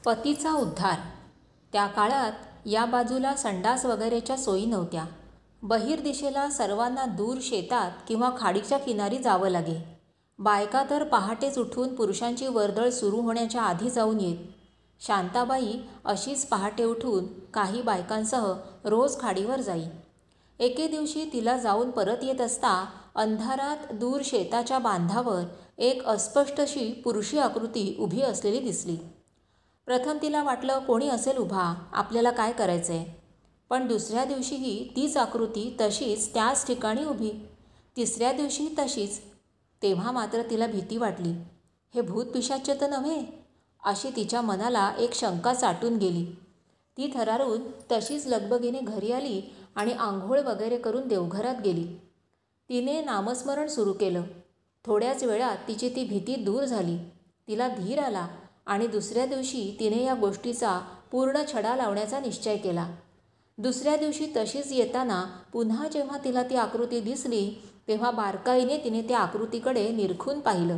पतीचा उद्धार. त्या काळात या बाजूला संडास वगैरेच्या सोयी नव्हत्या. बहिर्दिशेला सर्वांना दूर शेतात किंवा खाडीच्या किनारी जावं लागे. बायका तर पहाटेच उठून पुरुषांची वर्दळ सुरू होण्याच्या आधी जाऊन येत. शांताबाई अशीच पहाटे उठून काही बायकांसह रोज खाडीवर जाई. एके दिवशी तिला जाऊन परत येत असता अंधारात दूर शेताच्या बांधावर एक अस्पष्टशी पुरुषी आकृती उभी असलेली दिसली. प्रथम तिला वाटलं कोणी असेल उभा, आपल्याला काय करायचंय. पण दुसऱ्या दिवशीही तीच आकृती तशीच त्याच ठिकाणी उभी. तिसऱ्या दिवशी तशीच. तेव्हा मात्र तिला भीती वाटली. हे भूतपिशाच्य तर नव्हे, अशी तिच्या मनाला एक शंका चाटून गेली. ती थरारून तशीच लगबगीने घरी आली आणि आंघोळ वगैरे करून देवघरात गेली. तिने नामस्मरण सुरू केलं. थोड्याच वेळात तिची ती भीती दूर झाली. तिला धीर आला आणि दुसऱ्या दिवशी तिने या गोष्टीचा पूर्ण छडा लावण्याचा निश्चय केला. दुसऱ्या दिवशी तशीच येताना पुन्हा जेव्हा तिला ती आकृती दिसली तेव्हा बारकाईने तिने त्या आकृतीकडे निरखून पाहिलं.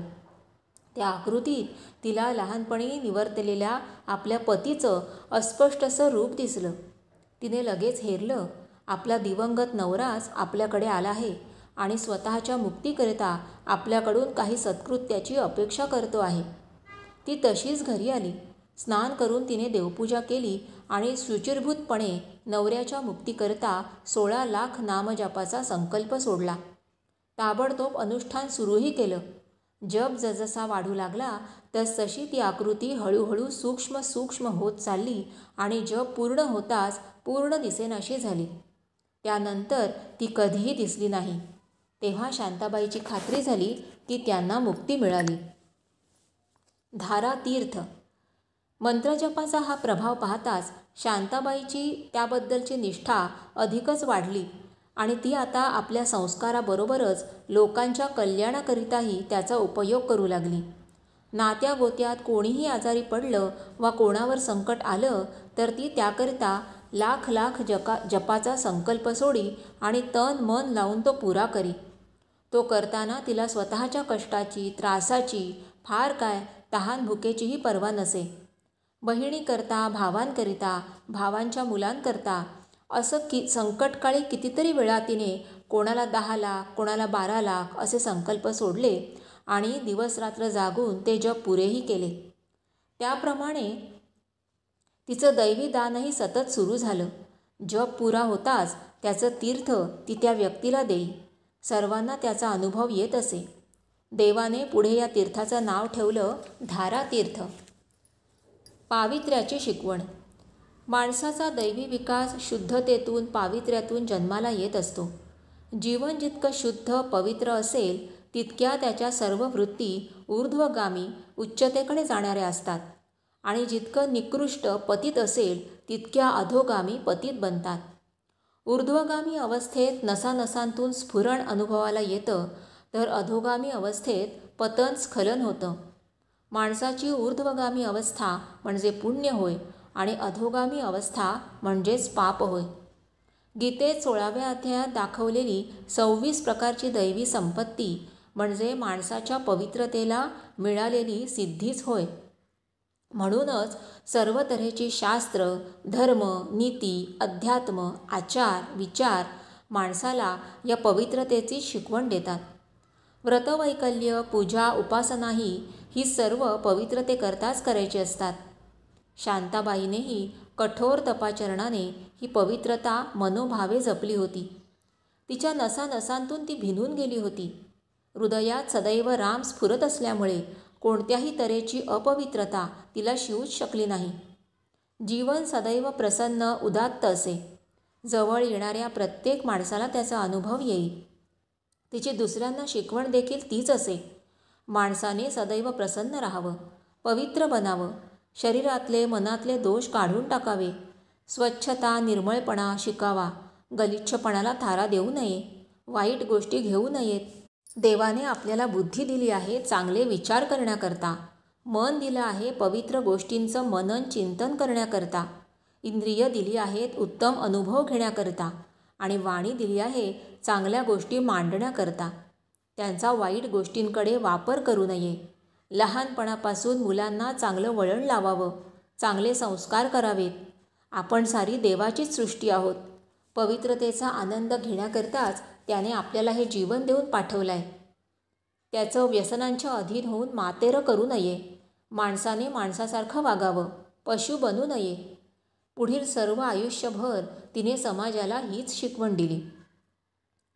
त्या आकृतीत तिला लहानपणी निवर्तलेल्या आपल्या पतीचं अस्पष्टसं रूप दिसलं. तिने लगेच हेरलं, आपला दिवंगत नवराच आपल्याकडे आला आहे आणि स्वतःच्या मुक्तीकरिता आपल्याकडून काही सत्कृत्याची अपेक्षा करतो आहे. ती तशीच घरी आली. स्नान करून तिने देवपूजा केली आणि शुचिर्भूतपणे नवऱ्याच्या मुक्तीकरिता 16 लाख नामजपाचा संकल्प सोडला. ताबडतोब अनुष्ठान सुरूही केलं. जप जसजसा वाढू लागला तसतशी ती आकृती हळूहळू सूक्ष्म सूक्ष्म होत चालली आणि जप पूर्ण होताच पूर्ण दिसेनाशी झाली. त्यानंतर ती कधीही दिसली नाही. तेव्हा शांताबाईची खात्री झाली की त्यांना मुक्ती मिळाली. धारा तीर्थ. मंत्रजपाचा हा प्रभाव पाहताच शांताबाईची त्याबद्दलची निष्ठा अधिकच वाढली आणि ती आता आपल्या संस्काराबरोबरच लोकांच्या कल्याणाकरिताही त्याचा उपयोग करू लागली. नात्या गोत्यात कोणीही आजारी पडलं वा कोणावर संकट आलं तर ती त्याकरिता लाख लाख जपाचा संकल्प सोडी आणि तन मन लावून तो पुरा करी. तो करताना तिला स्वतःच्या कष्टाची, त्रासाची, फार काय तहान भुकेचीही पर्वा नसे. बहिणीकरता, भावांकरिता, भावांच्या मुलांकरता असं संकटकाळी कितीतरी वेळा तिने कोणाला 10 लाख, कोणाला 12 लाख असे संकल्प सोडले आणि दिवसरात्र जागून ते जप पुरेही केले. त्याप्रमाणे तिचं दैवी दानही सतत सुरू झालं. जप पुरा होताच त्याचं तीर्थ ती त्या व्यक्तीला देई. सर्वांना त्याचा अनुभव येत असे. देवाने पुढे या तीर्थाचं नाव ठेवलं धारा तीर्थ. पावित्र्याची शिकवण. माणसाचा दैवी विकास शुद्धतेतून, पावित्र्यातून जन्माला येत असतो. जीवन जितकं शुद्ध, पवित्र असेल तितक्या त्याच्या सर्व वृत्ती ऊर्ध्वगामी, उच्चतेकडे जाणाऱ्या असतात आणि जितकं निकृष्ट, पतित असेल तितक्या अधोगामी, पतित बनतात. ऊर्ध्वगामी अवस्थेत नसानसांतून स्फुरण अनुभवाला येतं तर अधोगामी अवस्थेत पतन, स्खलन होतं. माणसाची ऊर्ध्वगामी अवस्था म्हणजे पुण्य होय आणि अधोगामी अवस्था म्हणजेच पाप होय. गीतेत 16व्या अध्यायात दाखवलेली 26 प्रकारची दैवी संपत्ती म्हणजे माणसाच्या पवित्रतेला मिळालेली सिद्धीच होय. म्हणूनच सर्व तऱ्हेची शास्त्र, धर्म, नीती, अध्यात्म, आचार, विचार माणसाला या पवित्रतेची शिकवण देतात. व्रतवैकल्य, पूजा, उपासनाही ही सर्व पवित्रतेकरताच करायची असतात. शांताबाईनेही कठोर तपाचरणाने ही पवित्रता मनोभावे जपली होती. तिच्या नसानसांतून ती भिनून गेली होती. हृदयात सदैव राम स्फुरत असल्यामुळे कोणत्याही तऱ्हेची अपवित्रता तिला शिवूच शकली नाही. जीवन सदैव प्रसन्न, उदात्त असे. जवळ येणाऱ्या प्रत्येक माणसाला त्याचा अनुभव येई. तिची दुसऱ्यांना शिकवण देखील तीच असे. माणसाने सदैव प्रसन्न राहावं, पवित्र बनावं, शरीरातले मनातले दोष काढून टाकावे, स्वच्छता, निर्मळपणा शिकावा, गलिच्छपणाला थारा देऊ नये, वाईट गोष्टी घेऊ नयेत. देवाने आपल्याला बुद्धी दिली आहे चांगले विचार करण्याकरता, मन दिलं आहे पवित्र गोष्टींचं मनन चिंतन करण्याकरता, इंद्रिय दिली आहेत उत्तम अनुभव घेण्याकरता आणि वाणी दिली आहे चांगल्या गोष्टी मांडण्याकरता. त्यांचा वाईट गोष्टींकडे वापर करू नये. लहानपणापासून मुलांना चांगलं वळण लावावं. चांगले संस्कार करावेत. आपण सारी देवाचीच सृष्टी आहोत. पवित्रतेचा आनंद घेण्याकरताच त्याने आपल्याला हे जीवन देऊन पाठवलं आहे. त्याचं व्यसनांच्या अधीन होऊन मातेरं करू नये. माणसाने माणसासारखं वागावं, पशु बनू नये. पुढील सर्व आयुष्यभर तिने समाजाला हीच शिकवण दिली.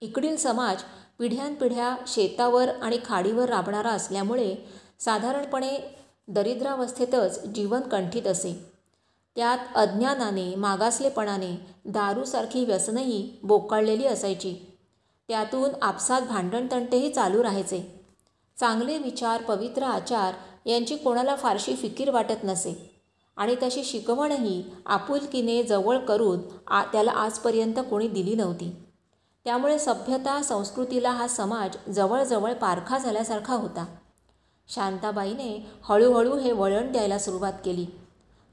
इकडील समाज पिढ्यानपिढ्या शेतावर आणि खाडीवर राबणारा असल्यामुळे साधारणपणे दरिद्रावस्थेतच जीवन कंठीत असे. त्यात अज्ञानाने, मागासलेपणाने दारूसारखी व्यसनही बोकाळलेली असायची. त्यातून आपसात भांडणतंटेही चालू राहायचे. चांगले विचार, पवित्र आचार यांची कोणाला फारशी फिकीर वाटत नसे आणि तशी शिकवणही आपुलकीने जवळ करून त्याला आजपर्यंत कोणी दिली नव्हती. त्यामुळे सभ्यता, संस्कृतीला हा समाज जवळजवळ पारखा झाल्यासारखा होता. शांताबाईने हळूहळू हे वळण द्यायला सुरुवात केली.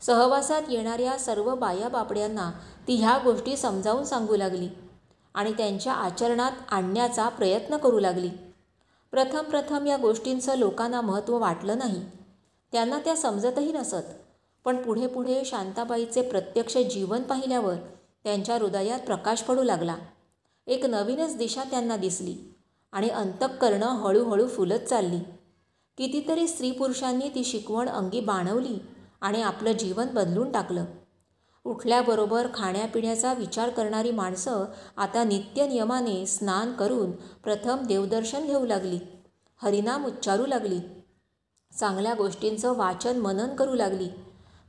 सहवासात येणाऱ्या सर्व बायाबापड्यांना ती ह्या गोष्टी समजावून सांगू लागली आणि त्यांच्या आचरणात आणण्याचा प्रयत्न करू लागली. प्रथम या गोष्टींचं लोकांना महत्त्व वाटलं नाही. त्यांना त्या समजतही नसत. पण पुढे पुढे शांताबाईचे प्रत्यक्ष जीवन पाहिल्यावर त्यांच्या हृदयात प्रकाश पडू लागला. एक नवीनच दिशा त्यांना दिसली आणि अंतःकरणं हळूहळू फुलत चालली. कितीतरी स्त्री पुरुषांनी ती शिकवण अंगी बाणवली आणि आपलं जीवन बदलून टाकलं. उठल्याबरोबर खाण्यापिण्याचा विचार करणारी माणसं आता नित्यनियमाने स्नान करून प्रथम देवदर्शन घेऊ लागली, हरिनाम उच्चारू लागली, चांगल्या गोष्टींचं वाचन मनन करू लागली.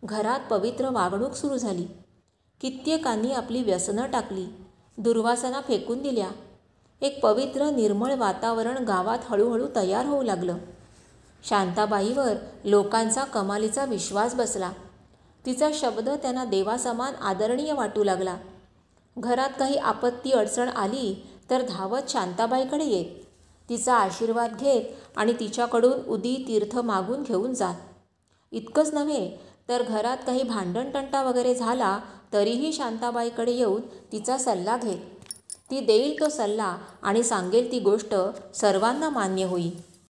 घरात पवित्र वागणूक सुरू झाली. कित्येकांनी आपली व्यसनं टाकली, दुर्वासना फेकून दिल्या. एक पवित्र निर्मळ वातावरण गावात हळूहळू तयार होऊ लागलं. शांताबाईवर लोकांचा कमालीचा विश्वास बसला. तिचा शब्द त्यांना देवासमान आदरणीय वाटू लागला. घरात काही आपत्ती अडचण आली तर धावत शांताबाईकडे येत. तिचा आशीर्वाद घेत आणि तिच्याकडून उदी तीर्थ मागून घेऊन जात. इतकंच नव्हे तर घरात काही भांडणतंटा वगैरे झाला तरीही शांताबाईकडे येऊन तिचा सल्ला घेत. ती देईल तो सल्ला आणि सांगेल ती गोष्ट सर्वांना मान्य होईल.